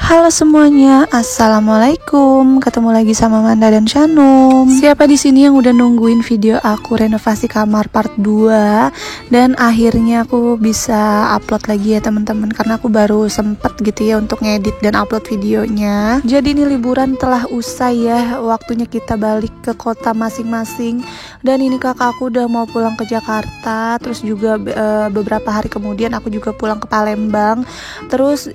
Halo semuanya, assalamualaikum. Ketemu lagi sama Manda dan Shanum. Siapa di sini yang udah nungguin video aku renovasi kamar part 2? Dan akhirnya aku bisa upload lagi ya teman-teman, karena aku baru sempet gitu ya untuk ngedit dan upload videonya. Jadi ini liburan telah usai ya, waktunya kita balik ke kota masing-masing. Dan ini kakakku udah mau pulang ke Jakarta. Terus juga beberapa hari kemudian aku juga pulang ke Palembang. Terus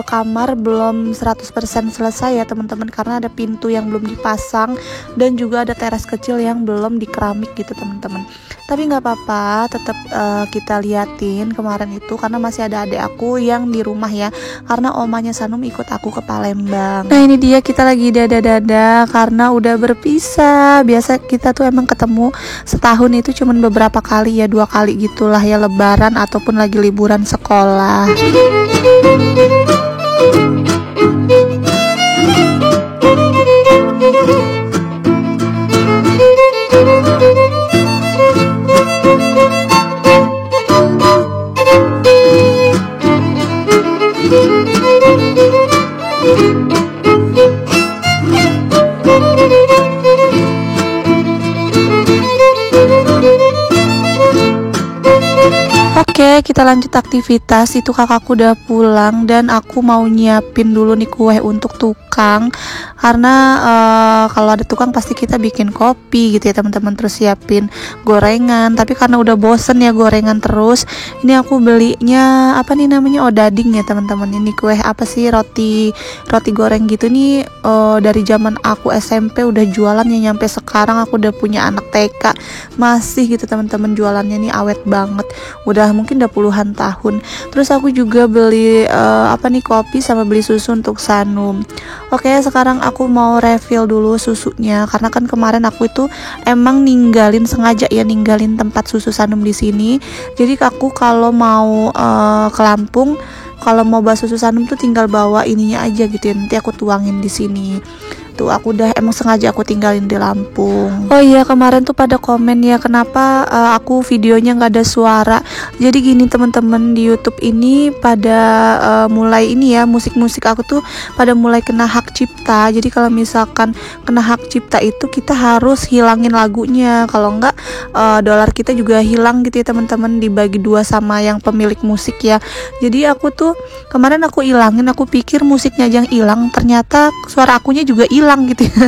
kamar belum 100% selesai ya teman-teman, karena ada pintu yang belum dipasang dan juga ada teras kecil yang belum dikeramik gitu teman-teman. Tapi nggak apa-apa, tetap kita liatin kemarin itu karena masih ada adik aku yang di rumah ya, karena omanya Sanum ikut aku ke Palembang. Nah ini dia, kita lagi dada-dada karena udah berpisah. Biasa kita tuh emang ketemu setahun itu cuman beberapa kali ya, 2 kali gitulah ya, lebaran ataupun lagi liburan sekolah. Oke, kita lanjut aktivitas. Itu kakakku udah pulang dan aku mau nyiapin dulu nih kue untuk tukang, karena kalau ada tukang pasti kita bikin kopi gitu ya teman-teman, terus siapin gorengan. Tapi karena udah bosen ya gorengan terus, ini aku belinya apa nih namanya, odading ya teman-teman. Ini kue apa sih, roti goreng gitu nih, dari zaman aku SMP udah jualannya, nyampe sekarang aku udah punya anak TK masih gitu teman-teman, jualannya nih awet banget, udah mungkin udah puluhan tahun. Terus aku juga beli kopi sama beli susu untuk Sanum. Oke, sekarang aku mau refill dulu susunya, karena kan kemarin aku itu emang sengaja ninggalin tempat susu Sanum di sini. Jadi aku kalau mau ke Lampung, kalau mau bawa susu Sanum tuh tinggal bawa ininya aja gitu ya, nanti aku tuangin di sini. Tuh aku udah emang sengaja aku tinggalin di Lampung. Oh iya, kemarin tuh pada komen ya kenapa aku videonya nggak ada suara. Jadi gini teman-teman, di YouTube ini pada mulai ini ya, musik-musik aku tuh pada mulai kena hak cipta. Jadi kalau misalkan kena hak cipta itu kita harus hilangin lagunya, kalau enggak dolar kita juga hilang gitu ya teman-teman, dibagi 2 sama yang pemilik musik ya. Jadi aku tuh kemarin aku ilangin, aku pikir musiknya aja yang hilang, ternyata suara akunya juga hilang gitu ya.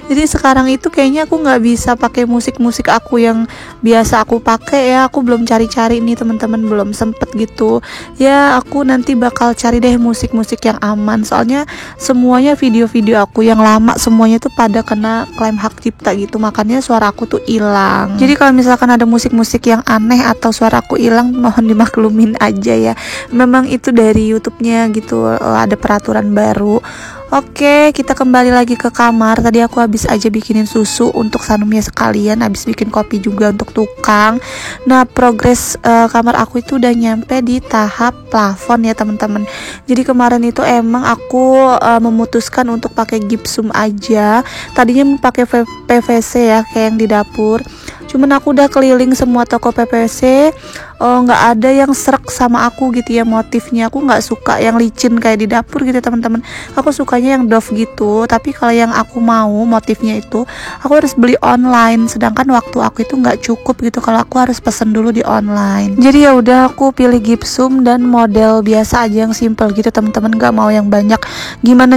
Jadi sekarang itu kayaknya aku nggak bisa pakai musik-musik aku yang biasa aku pakai ya. Aku belum cari-cari nih teman-teman, belum sempet gitu ya. Aku nanti bakal cari deh musik-musik yang aman, soalnya semuanya video-video aku yang lama semuanya tuh pada kena klaim hak cipta gitu, makanya suara aku tuh hilang. Jadi kalau misalkan ada musik-musik yang aneh atau suara aku hilang, mohon dimaklumin aja ya, memang itu dari YouTube-nya gitu, ada peraturan baru. Oke, kita kembali lagi ke kamar. Tadi aku habis aja bikinin susu untuk Sanumnya sekalian, habis bikin kopi juga untuk tukang. Nah, progres kamar aku itu udah nyampe di tahap plafon ya teman-teman. Jadi kemarin itu emang aku memutuskan untuk pakai gypsum aja. Tadinya mau pakai PVC ya kayak yang di dapur. Cuman aku udah keliling semua toko PVC, nggak ada yang serak sama aku gitu ya motifnya. Aku nggak suka yang licin kayak di dapur gitu teman-teman, aku sukanya yang doff gitu. Tapi kalau yang aku mau motifnya itu aku harus beli online, sedangkan waktu aku itu nggak cukup gitu kalau aku harus pesen dulu di online. Jadi ya udah aku pilih gypsum dan model biasa aja yang simple gitu teman-teman, nggak mau yang banyak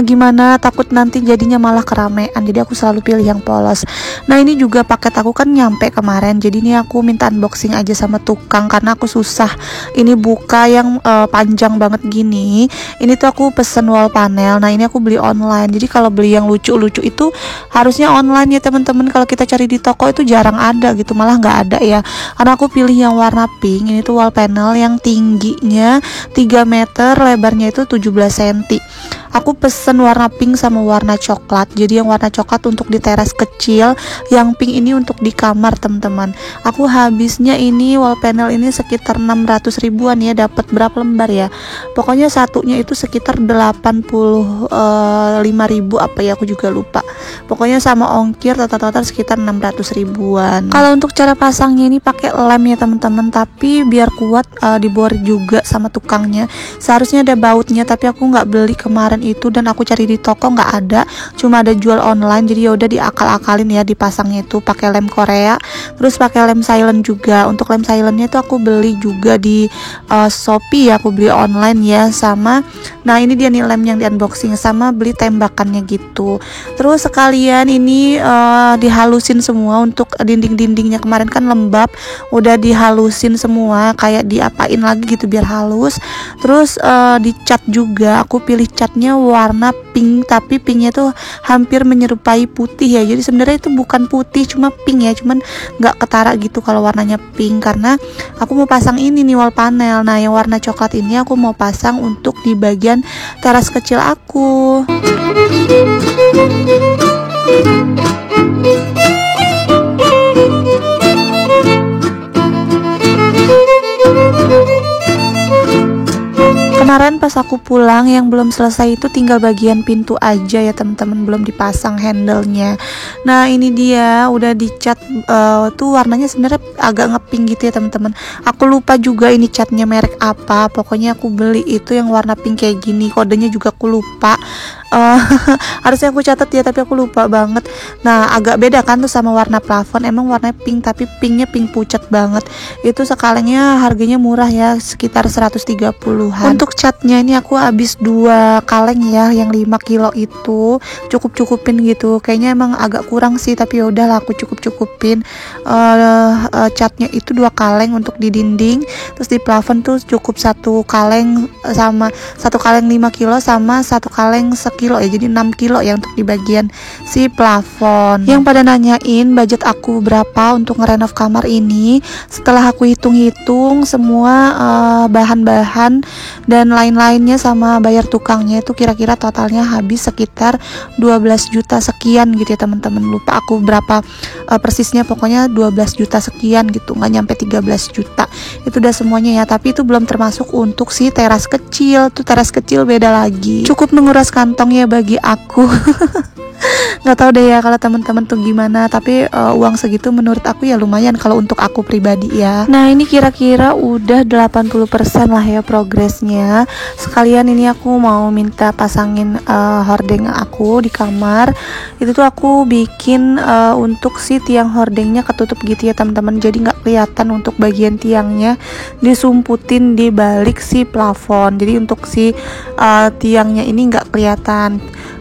gimana takut nanti jadinya malah keramaian. Jadi aku selalu pilih yang polos. Nah ini juga paket aku kan nyampe kemarin, jadi ini aku minta unboxing aja sama tukang karena aku susah ini buka yang panjang banget gini. Ini tuh aku pesen wall panel. Nah ini aku beli online. Jadi kalau beli yang lucu-lucu itu harusnya online ya teman-teman. Kalau kita cari di toko itu jarang ada gitu, malah nggak ada ya. Karena aku pilih yang warna pink. Ini tuh wall panel yang tingginya 3 meter, lebarnya itu 17 cm. Aku pesen warna pink sama warna coklat. Jadi yang warna coklat untuk di teras kecil, yang pink ini untuk di kamar teman-teman. Aku habisnya ini wall panel ini sekitar 600 ribuan ya. Dapat berapa lembar ya? Pokoknya satunya itu sekitar 85 ribu apa ya, aku juga lupa. Pokoknya sama ongkir total sekitar 600 ribuan. Kalau untuk cara pasangnya ini pakai lem ya teman-teman, tapi biar kuat dibor juga sama tukangnya. Seharusnya ada bautnya, tapi aku nggak beli kemarin itu dan aku cari di toko nggak ada, cuma ada jual online. Jadi ya udah diakal-akalin ya dipasangnya itu pakai lem Korea, terus pakai lem silent juga. Untuk lem silentnya itu aku beli juga di Shopee ya, aku beli online ya. Sama nah ini dia nih lem yang di unboxing, sama beli tembakannya gitu. Terus sekalian ini dihalusin semua untuk dinding-dindingnya, kemarin kan lembab, udah dihalusin semua kayak diapain lagi gitu biar halus. Terus dicat juga, aku pilih catnya warna pink, tapi pinknya tuh hampir menyerupai putih ya. Jadi sebenarnya itu bukan putih, cuma pink ya, cuman nggak ketara gitu kalau warnanya pink, karena aku mau pasang ini nih wall panel. Nah yang warna coklat ini aku mau pasang untuk di bagian teras kecil aku. Kemarin pas aku pulang yang belum selesai itu tinggal bagian pintu aja ya teman-teman, belum dipasang handle-nya. Nah ini dia udah dicat, tuh warnanya sebenarnya agak ngepink gitu ya teman-teman. Aku lupa juga ini catnya merek apa, pokoknya aku beli itu yang warna pink kayak gini. Kodenya juga aku lupa. Harusnya aku catat ya, tapi aku lupa banget. Nah agak beda kan tuh sama warna plafon, emang warnanya pink tapi pinknya pink pucat banget. Itu sekalengnya harganya murah ya, sekitar 130-an. Untuk catnya ini aku habis 2 kaleng ya, yang 5 kilo itu cukup-cukupin gitu. Kayaknya emang agak kurang sih, tapi yaudahlah aku cukup-cukupin. Catnya itu 2 kaleng untuk di dinding, terus di plafon tuh cukup 1 kaleng, sama 1 kaleng 5 kilo sama 1 kaleng sekilo ya, jadi 6 kilo ya untuk di bagian si plafon. Yang pada nanyain budget aku berapa untuk ngerenov kamar ini, setelah aku hitung-hitung semua bahan-bahan dan lain-lainnya sama bayar tukangnya, itu kira-kira totalnya habis sekitar 12 juta sekian gitu ya teman-teman. Lupa aku berapa persisnya, pokoknya 12 juta sekian gitu, nggak nyampe 13 juta. Itu udah semuanya ya, tapi itu belum termasuk untuk si teras kecil. Tuh teras kecil beda lagi, cukup menguras kantong ya bagi aku. Nggak tahu deh ya kalau teman-teman tuh gimana, tapi uang segitu menurut aku ya lumayan kalau untuk aku pribadi ya. Nah ini kira-kira udah 80% lah ya progresnya. Sekalian ini aku mau minta pasangin hordeng aku di kamar. Itu tuh aku bikin untuk si tiang hordengnya ketutup gitu ya teman-teman, jadi nggak kelihatan untuk bagian tiangnya, disumputin di balik si plafon. Jadi untuk si tiangnya ini nggak kelihatan.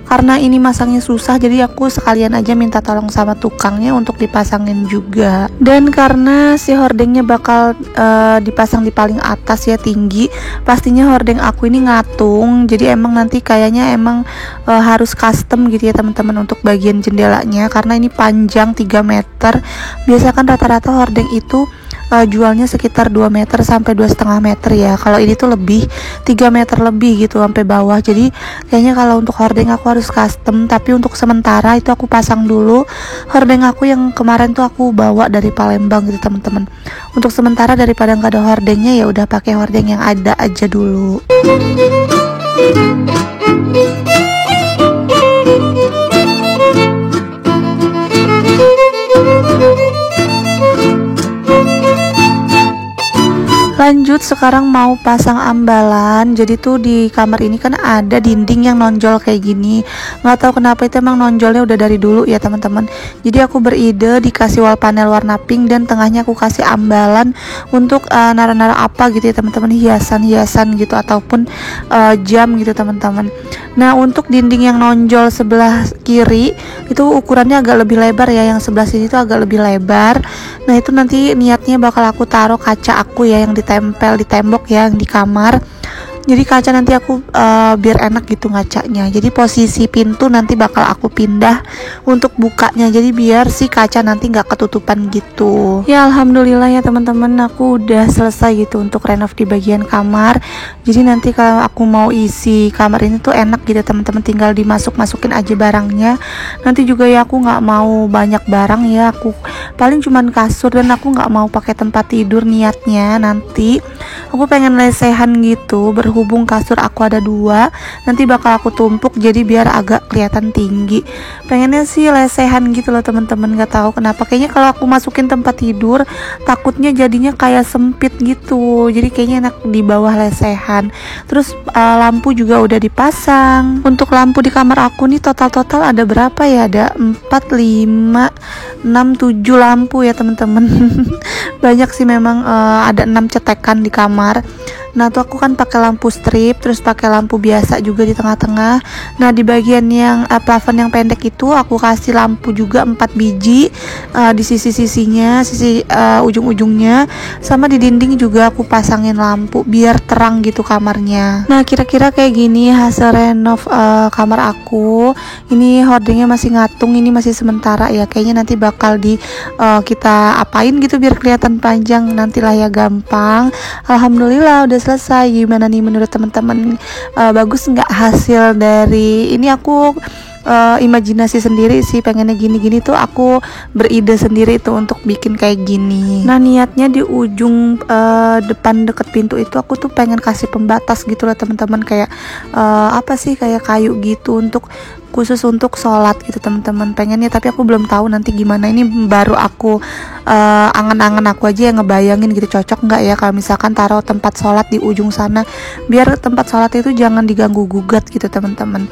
Karena ini masangnya susah, jadi aku sekalian aja minta tolong sama tukangnya untuk dipasangin juga. Dan karena si hordengnya bakal dipasang di paling atas ya, tinggi, pastinya hordeng aku ini ngatung. Jadi emang nanti kayaknya emang harus custom gitu ya teman-teman untuk bagian jendelanya, karena ini panjang 3 meter. Biasa kan rata-rata hordeng itu jualnya sekitar 2 meter sampai 2,5 meter ya. Kalau ini tuh lebih 3 meter lebih gitu sampai bawah. Jadi kayaknya kalau untuk hordeng aku harus custom, tapi untuk sementara itu aku pasang dulu hordeng aku yang kemarin tuh aku bawa dari Palembang gitu teman-teman. Untuk sementara daripada nggak ada hordengnya, ya udah pakai hordeng yang ada aja dulu. Lanjut sekarang mau pasang ambalan. Jadi tuh di kamar ini kan ada dinding yang nonjol kayak gini. Nggak tahu kenapa itu emang nonjolnya udah dari dulu ya teman-teman. Jadi aku beride dikasih wall panel warna pink dan tengahnya aku kasih ambalan untuk naruh-naruh apa gitu ya teman-teman, hiasan-hiasan gitu ataupun jam gitu teman-teman. Nah untuk dinding yang nonjol sebelah kiri itu ukurannya agak lebih lebar ya, yang sebelah sini tuh agak lebih lebar. Nah itu nanti niatnya bakal aku taruh kaca aku ya yang ditempel di tembok ya, yang di kamar. Jadi kaca nanti aku biar enak gitu ngacanya. Jadi posisi pintu nanti bakal aku pindah untuk bukanya. Jadi biar si kaca nanti nggak ketutupan gitu. Ya alhamdulillah ya teman-teman, aku udah selesai gitu untuk renov di bagian kamar. Jadi nanti kalau aku mau isi kamar ini tuh enak gitu teman-teman, tinggal masukin aja barangnya. Nanti juga ya aku nggak mau banyak barang ya, aku paling cuman kasur, dan aku nggak mau pakai tempat tidur. Niatnya nanti aku pengen lesehan gitu, berhubung kasur aku ada 2, nanti bakal aku tumpuk jadi biar agak kelihatan tinggi. Pengennya sih lesehan gitu loh teman-teman, nggak tahu kenapa, kayaknya kalau aku masukin tempat tidur takutnya jadinya kayak sempit gitu, jadi kayaknya enak di bawah lesehan. Terus lampu juga udah dipasang. Untuk lampu di kamar aku nih total ada berapa ya, ada 4, 5, 6, 7 lampu ya teman-teman. Banyak sih memang, ada 6 cetekan di kamar. Nah tuh aku kan pakai lampu strip, terus pakai lampu biasa juga di tengah-tengah. Nah di bagian yang plafon yang pendek itu aku kasih lampu juga 4 biji di sisi-sisinya, sisi ujung-ujungnya, sama di dinding juga aku pasangin lampu biar terang gitu kamarnya. Nah kira-kira kayak gini hasil renov kamar aku. Ini hordingnya masih ngatung, ini masih sementara ya, kayaknya nanti bakal kita apain gitu biar kelihatan panjang, nantilah ya, gampang. Alhamdulillah udah selesai. Gimana nih menurut teman-teman, bagus nggak hasil dari ini? Aku imajinasi sendiri sih, pengennya gini-gini tuh, aku beride sendiri tuh untuk bikin kayak gini. Nah niatnya di ujung depan deket pintu itu aku tuh pengen kasih pembatas gitu lah teman-teman, kayak apa sih, kayak kayu gitu, untuk khusus untuk sholat gitu teman-teman pengennya, tapi aku belum tahu nanti gimana. Ini baru aku angan-angan aku aja yang ngebayangin gitu, cocok nggak ya kalau misalkan taruh tempat sholat di ujung sana, biar tempat sholat itu jangan diganggu gugat gitu teman-teman.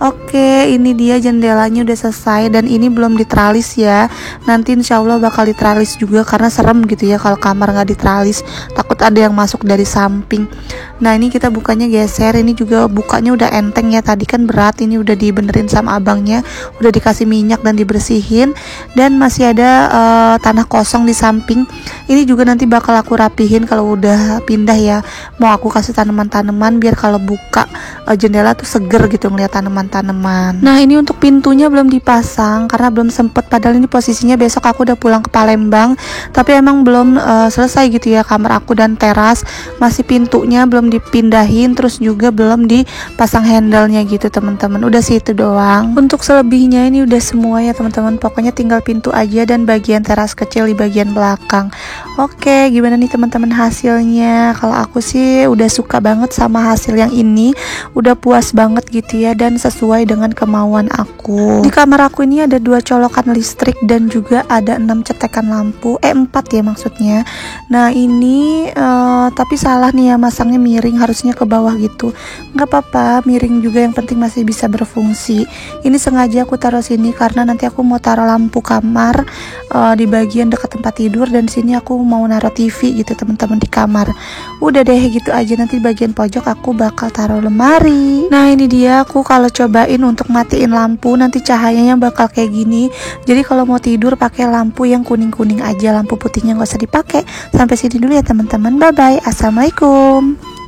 Oke, ini dia jendelanya udah selesai, dan ini belum diteralis ya, nanti insya Allah bakal diteralis juga, karena serem gitu ya kalau kamar nggak diteralis, takut ada yang masuk dari samping. Nah ini kita bukanya geser, ini juga bukanya udah enteng ya, tadi kan berat, ini udah dibenerin sama abangnya, udah dikasih minyak dan dibersihin, dan masih ada tanah kosong di samping. Ini juga nanti bakal aku rapihin kalau udah pindah ya, mau aku kasih tanaman-tanaman biar kalau buka jendela tuh seger gitu ngeliat tanaman-tanaman. Nah ini untuk pintunya belum dipasang karena belum sempet, padahal ini posisinya besok aku udah pulang ke Palembang, tapi emang belum selesai gitu ya kamar aku dan teras, masih pintunya belum dipindahin, terus juga belum dipasang handle-nya gitu teman-teman. Udah sih itu doang. Untuk selebihnya ini udah semua ya teman-teman, pokoknya tinggal pintu aja dan bagian teras kecil di bagian belakang. Oke, gimana nih teman-teman hasilnya? Kalau aku sih udah suka banget sama hasil yang ini, udah puas banget gitu ya, dan sesuai dengan kemauan aku. Di kamar aku ini ada 2 colokan listrik dan juga ada 6 cetekan lampu, 4 ya maksudnya. Nah ini tapi salah nih ya, masangnya miring, harusnya ke bawah gitu. Nggak apa-apa, miring juga, yang penting masih bisa berfungsi. Ini sengaja aku taruh sini karena nanti aku mau taruh lampu kamar di bagian dekat tempat tidur, dan sini aku mau naruh TV gitu teman-teman di kamar. Udah deh gitu aja, nanti bagian pojok aku bakal taruh lemari. Nah ini dia, aku kalau cobain untuk matiin lampu nanti cahayanya bakal kayak gini. Jadi kalau mau tidur pakai lampu yang kuning-kuning aja, lampu putihnya nggak usah dipakai. Sampai sini dulu ya teman-teman, bye bye, assalamualaikum.